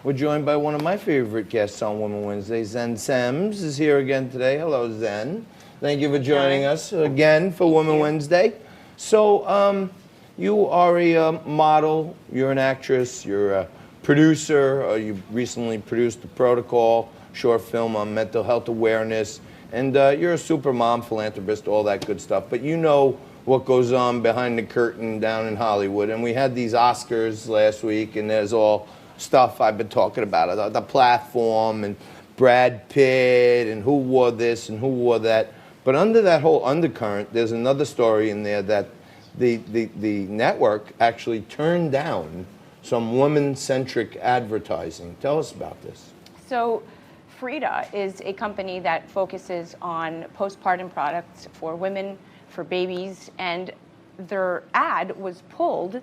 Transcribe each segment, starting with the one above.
We're joined by one of my favorite guests on Women Wednesday. Zen Sams is here again today. Hello, Zen. Thank you for joining us again for Women Wednesday. So, you are a model, you're an actress, you're a producer, you recently produced The Protocol, short film on mental health awareness, and you're a super mom, philanthropist, all that good stuff. But you know what goes on behind the curtain down in Hollywood. And we had these Oscars last week, and there's all stuff I've been talking about, the platform and Brad Pitt and who wore this and who wore that. But under that whole undercurrent, there's another story in there that the network actually turned down some women-centric advertising. Tell us about this. So Frida is a company that focuses on postpartum products for women, for babies, and their ad was pulled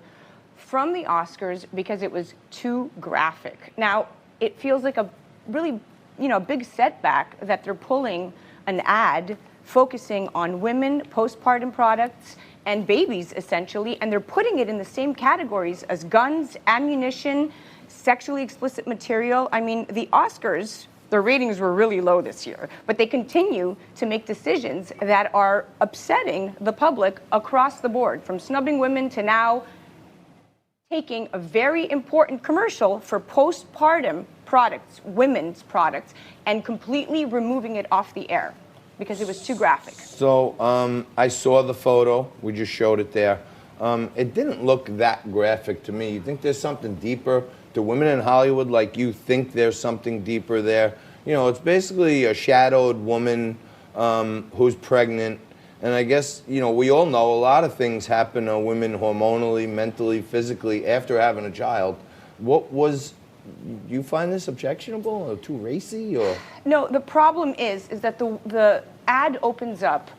from the Oscars because it was too graphic. Now, it feels like a really, big setback that they're pulling an ad focusing on women, postpartum products, and babies, essentially, and they're putting it in the same categories as guns, ammunition, sexually explicit material. I mean, the Oscars, their ratings were really low this year, but they continue to make decisions that are upsetting the public across the board, from snubbing women to now taking a very important commercial for postpartum products, women's products, and completely removing it off the air because it was too graphic. So I saw the photo. We just showed it there. It didn't look that graphic to me. You think there's something deeper? Do women in Hollywood like you think there's something deeper there? It's basically a shadowed woman who's pregnant. And I guess, we all know a lot of things happen to women hormonally, mentally, physically after having a child. You find this objectionable or too racy or? No, the problem is that the ad opens up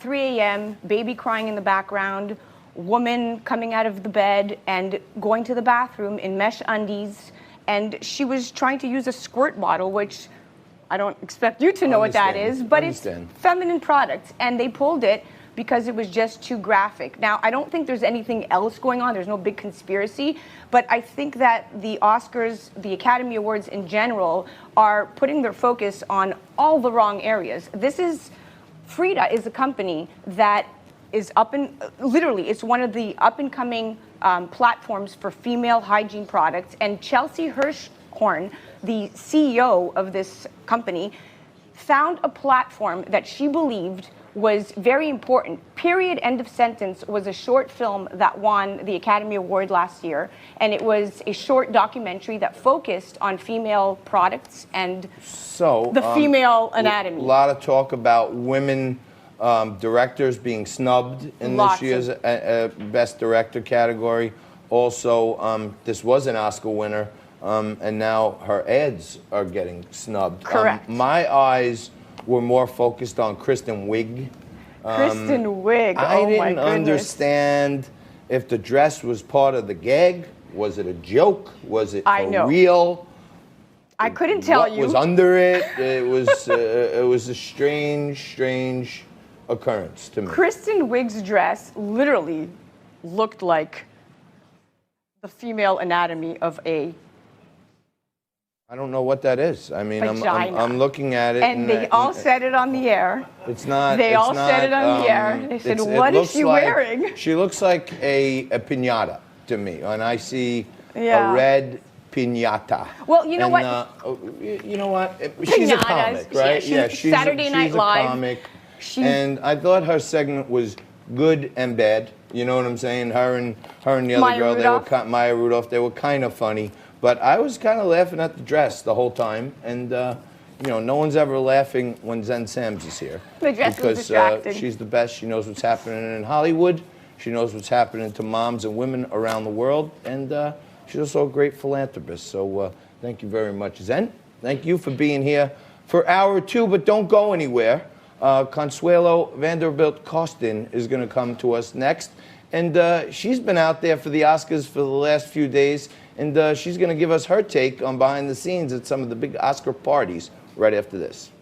3 a.m., baby crying in the background, woman coming out of the bed and going to the bathroom in mesh undies, and she was trying to use a squirt bottle, which I don't expect you to know what that is, but it's feminine products, and they pulled it because it was just too graphic. Now, I don't think there's anything else going on. There's no big conspiracy, but I think that the Oscars, the Academy Awards in general, are putting their focus on all the wrong areas. Frida is a company that is literally, it's one of the up-and-coming platforms for female hygiene products, and Chelsea Hirschhorn, the CEO of this company, found a platform that she believed was very important. Period, end of sentence was a short film that won the Academy Award last year, and it was a short documentary that focused on female products and the female anatomy. A lot of talk about women directors being snubbed in this year's Best Director category. Also, this was an Oscar winner, and now her ads are getting snubbed. Correct. My eyes were more focused on Kristen Wiig. Kristen Wiig, I didn't understand if the dress was part of the gag. Was it a joke? Was it for real? I couldn't tell you. What was under it? It was a strange occurrence to me. Kristen Wiig's dress literally looked like the female anatomy of a I don't know what that is. I mean, vagina. I'm looking at it. And they all said it on the air. It's not. They all said it on the air. They said, what is she wearing? She looks like a piñata to me. And I see a red piñata. Well, you know what? She's a comic, right? Yeah, she's Saturday Night Live. She's a comic. And I thought her segment was good and bad. You know what I'm saying? Her and the other girl, Maya Rudolph, they were kind of funny. But I was kind of laughing at the dress the whole time, and no one's ever laughing when Zen Sams is here. The dress was distracting. Because she's the best. She knows what's happening in Hollywood. She knows what's happening to moms and women around the world, and she's also a great philanthropist. So thank you very much, Zen. Thank you for being here for hour 2, but don't go anywhere. Consuelo Vanderbilt Costin is going to come to us next, and she's been out there for the Oscars for the last few days. And she's going to give us her take on behind the scenes at some of the big Oscar parties right after this.